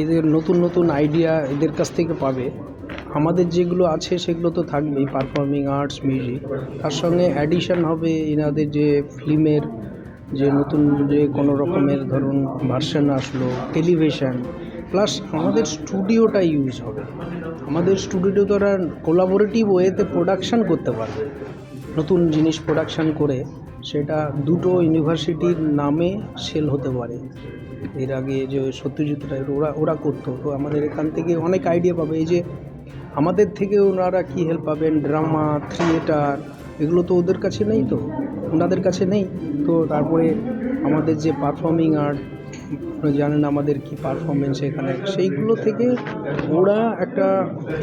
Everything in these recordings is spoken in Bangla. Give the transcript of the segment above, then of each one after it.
এদের নতুন নতুন আইডিয়া এদের কাছ থেকে পাবে। আমাদের যেগুলো আছে সেগুলো তো থাকবেই, পারফর্মিং আর্টস, মিউজিক, তার সঙ্গে অ্যাডিশন হবে এনাদের যে ফিল্মের যে নতুন যে কোনো রকমের ধরুন ভার্সন আসলো, টেলিভিশন, প্লাস আমাদের স্টুডিওটা ইউজ হবে। আমাদের স্টুডিও দ্বারা কোলাবোরেটিভ ওয়েতে প্রোডাকশান করতে পারবে, নতুন জিনিস প্রোডাকশান করে সেটা দুটো ইউনিভার্সিটির নামে সেল হতে পারে। এর আগে যে সত্যজিৎ রায় ওরা করতো, তো আমাদের এখান থেকে অনেক আইডিয়া পাবে। এই যে আমাদের থেকে ওনারা কী হেল্প পাবেন, ড্রামা, থিয়েটার, এগুলো তো ওদের কাছে নেই, তো ওনাদের কাছে নেই। তো তারপরে আমাদের যে পারফর্মিং আর্ট, জানেন আমাদের কি পারফরমেন্স এখানে, সেইগুলো থেকে ওরা একটা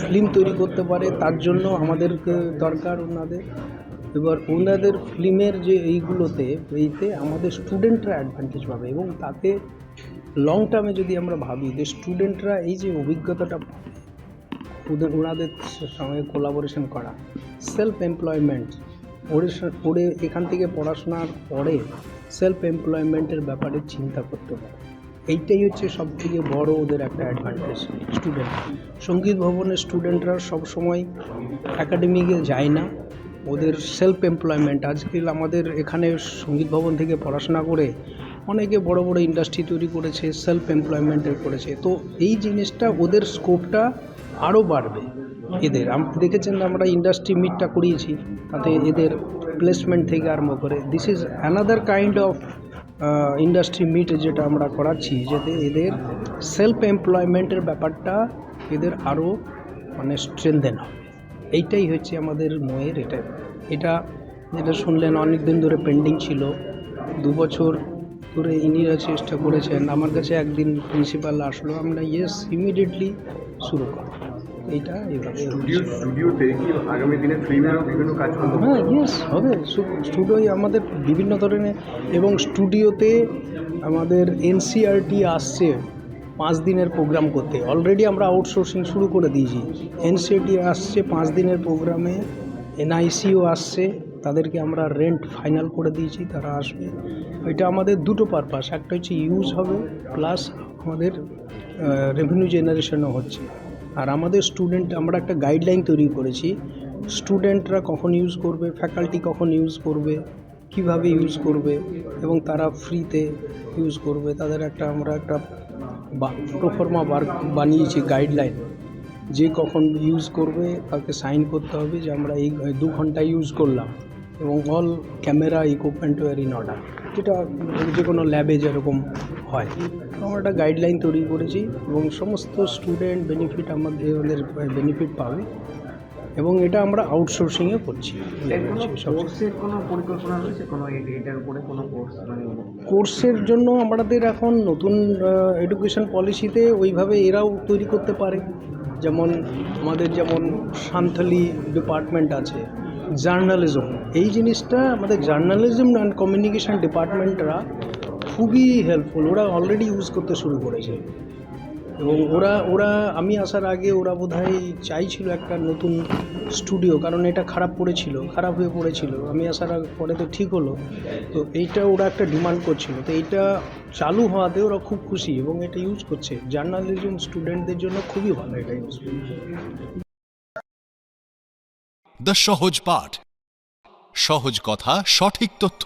ফিল্ম তৈরি করতে পারে। তার জন্য আমাদেরকে দরকার ওনাদের। এবার ওনাদের ফিল্মের যে এইগুলোতে আমাদের স্টুডেন্টরা অ্যাডভান্টেজ পাবে, এবং তাতে লং টার্মে যদি আমরা ভাবি যে স্টুডেন্টরা এই যে অভিজ্ঞতাটা ওনাদের সঙ্গে কোলাবোরেশন করা, সেলফ এমপ্লয়মেন্ট, পড়ে এখান থেকে পড়াশোনার পরে সেলফ এমপ্লয়মেন্টের ব্যাপারে চিন্তা করতে পারে। এইটাই হচ্ছে সবথেকে বড় ওদের একটা অ্যাডভান্টেজ স্টুডেন্ট। সঙ্গীত ভবনের স্টুডেন্টরা সবসময় একাডেমিকে যায় না, ওদের সেলফ এমপ্লয়মেন্ট। আজকাল আমাদের এখানে সঙ্গীত ভবন থেকে পড়াশোনা করে অনেকে বড় বড় ইন্ডাস্ট্রি তৈরি করেছে, সেলফ এমপ্লয়মেন্টের করেছে। তো এই জিনিসটা ওদের স্কোপটা আরও বাড়বে এদের। দেখেছেন আমরা ইন্ডাস্ট্রি মিটটা করিয়েছি, তাতে এদের প্লেসমেন্ট থেকে আরম্ভ করে this is another kind of industry meet যেটা আমরা করাচ্ছি, যাতে এদের সেলফ এমপ্লয়মেন্টের ব্যাপারটা এদের আরও মানে স্ট্রেনদেন হবে। এইটাই হচ্ছে আমাদের ময়ের। এটা যেটা শুনলেন অনেক দিন ধরে পেন্ডিং ছিল, 2 বছর ধরে ইনিরা চেষ্টা করেছেন। আমার কাছে একদিন প্রিন্সিপাল আসলো, আমরা ইমিডিয়েটলি শুরু করব। এইটা এইভাবে স্টুডিওতে কি আগামী দিনে ফিল্মেরও বিভিন্ন কাজ করতে হবে? হবে। স্টুডিওয় আমাদের বিভিন্ন ধরনের, এবং স্টুডিওতে আমাদের এনসিআরটি আসছে 5 দিনের প্রোগ্রাম করতে। অলরেডি আমরা আউটসোর্সিং শুরু করে দিয়েছি। এনসিআরটি আসছে 5 দিনের প্রোগ্রামে, এনআইসিও আসছে, তাদেরকে আমরা রেন্ট ফাইনাল করে দিয়েছি, তারা আসবে। এটা আমাদের দুটো পারপাস, একটা হচ্ছে ইউজ হবে, প্লাস আমাদের রেভিনিউ জেনারেশনও হচ্ছে। আর আমাদের স্টুডেন্ট, আমরা একটা গাইডলাইন তৈরি করেছি, স্টুডেন্টরা কখন ইউজ করবে, ফ্যাকাল্টি কখন ইউজ করবে, কিভাবে ইউজ করবে, এবং তারা ফ্রিতে ইউজ করবে। তাদের আমরা একটা প্রোফর্মা বানিয়েছি গাইডলাইন, যে কখন ইউজ করবে তাকে সাইন করতে হবে যে আমরা এই 2 ঘন্টা ইউজ করলাম, এবং all camera equipment were in order, যেটা যে কোনো ল্যাবে যেরকম হয়। আমরা একটা গাইডলাইন তৈরি করেছি, এবং সমস্ত স্টুডেন্ট আমাদের বেনিফিট পাবে, এবং এটা আমরা আউটসোর্সিংয়ে করছি। কোর্সের জন্য আমাদের এখন নতুন এডুকেশন পলিসিতে ওইভাবে এরাও তৈরি করতে পারে। যেমন আমাদের সান্থালি ডিপার্টমেন্ট আছে, জার্নালিজম, এই জিনিসটা আমাদের জার্নালিজম অ্যান্ড কমিউনিকেশন ডিপার্টমেন্টরা খুবই হেল্পফুল। ওরা অলরেডি ইউজ করতে শুরু করেছে, এবং ওরা আমি আসার আগে ওরা বোধহয় চাইছিল একটা নতুন স্টুডিও, কারণ এটা খারাপ হয়ে পড়েছিল। আমি আসার পরে তো ঠিক হলো, তো এইটা ওরা একটা ডিমান্ড করছিল, তো এইটা চালু হওয়াতে ওরা খুব খুশি, এবং এটা ইউজ করছে। জার্নালিজম স্টুডেন্টদের জন্য খুবই ভালো এটা ইউজ। দ্য সহজ পাঠ, সহজ কথা, সঠিক তথ্য।